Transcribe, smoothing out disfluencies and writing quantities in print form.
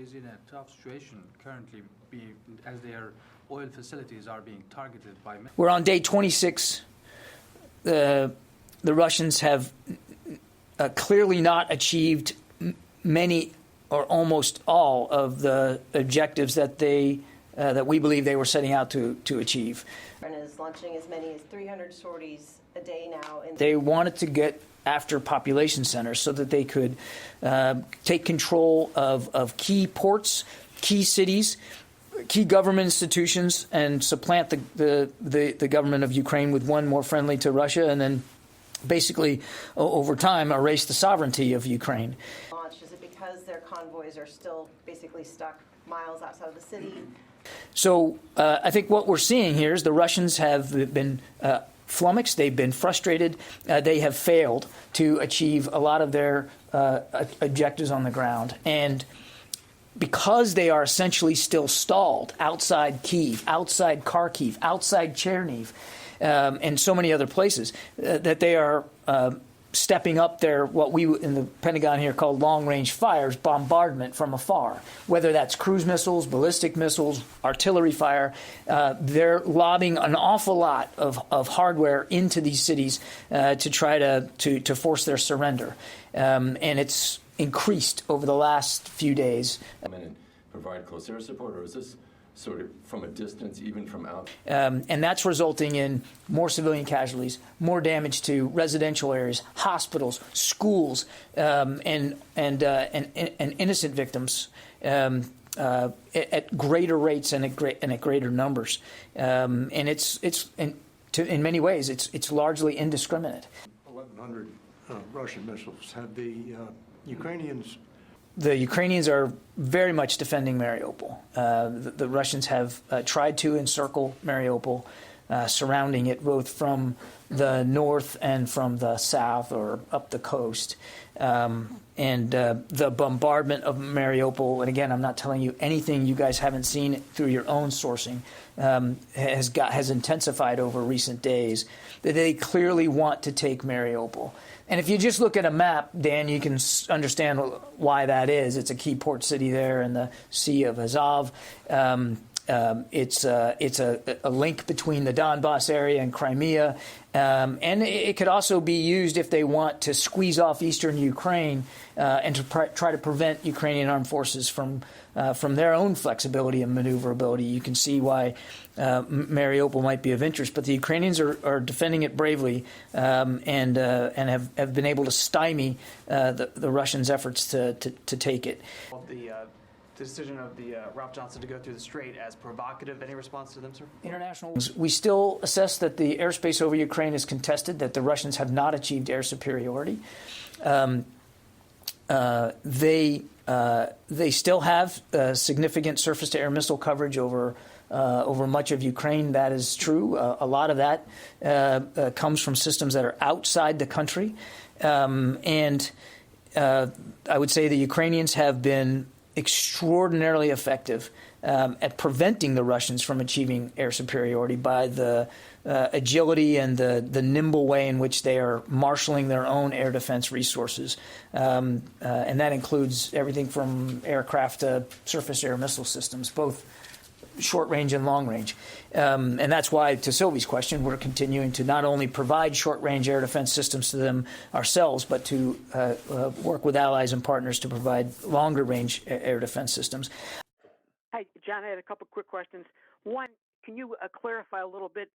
is in a tough situation currently, as their oil facilities are being targeted by. We're on day 26. The Russians have clearly not achieved many or almost all of the objectives that we believe they were setting out to achieve. And is launching as many as 300 sorties a day now. They wanted to get after population centers so that they could take control of key ports, key cities, key government institutions, and supplant the government of Ukraine with one more friendly to Russia, and then basically over time erase the sovereignty of Ukraine. Is it because their convoys are still basically stuck miles outside of the city? So I think what we're seeing here is the Russians have been flummoxed. They've been frustrated. They have failed to achieve a lot of their objectives on the ground. And because they are essentially still stalled outside Kyiv, outside Kharkiv, outside Chernihiv, and so many other places, that they are stepping up their, what we in the Pentagon here call long-range fires, bombardment from afar, whether that's cruise missiles, ballistic missiles, artillery fire. They're lobbing an awful lot of hardware into these cities to try to force their surrender. And it's increased over the last few days. And provide close air support, or is this sort of from a distance, even from out? And that's resulting in more civilian casualties, more damage to residential areas, hospitals, schools, and innocent victims at greater rates and at greater numbers. And in many ways, it's largely indiscriminate. 1,100 Russian missiles. Have the Ukrainians? The Ukrainians are very much defending Mariupol. The Russians have tried to encircle Mariupol, surrounding it both from the north and from the south or up the coast. And the bombardment of Mariupol, and again, I'm not telling you anything you guys haven't seen through your own sourcing, has intensified over recent days. They clearly want to take Mariupol. And if you just look at a map, Dan, you can understand why that is. It's a key port city there in the Sea of Azov. It's a link between the Donbass area and Crimea. And it could also be used if they want to squeeze off eastern Ukraine and to try to prevent Ukrainian armed forces from their own flexibility and maneuverability. You can see why Mariupol might be of interest. But the Ukrainians are defending it bravely and have been able to stymie the Russians' efforts to take it. The decision of the Ralph Johnson to go through the strait as provocative. Any response to them, sir? International. We still assess that the airspace over Ukraine is contested, that the Russians have not achieved air superiority. They still have significant surface-to-air missile coverage over much of Ukraine. That is true. A lot of that comes from systems that are outside the country. And I would say the Ukrainians have been extraordinarily effective at preventing the Russians from achieving air superiority by the agility and the nimble way in which they are marshaling their own air defense resources. And that includes everything from aircraft to surface air missile systems, both short range and long range. And that's why, to Sylvie's question, we're continuing to not only provide short range air defense systems to them ourselves, but to work with allies and partners to provide longer range air defense systems. Hi, John, I had a couple quick questions. One, can you clarify a little bit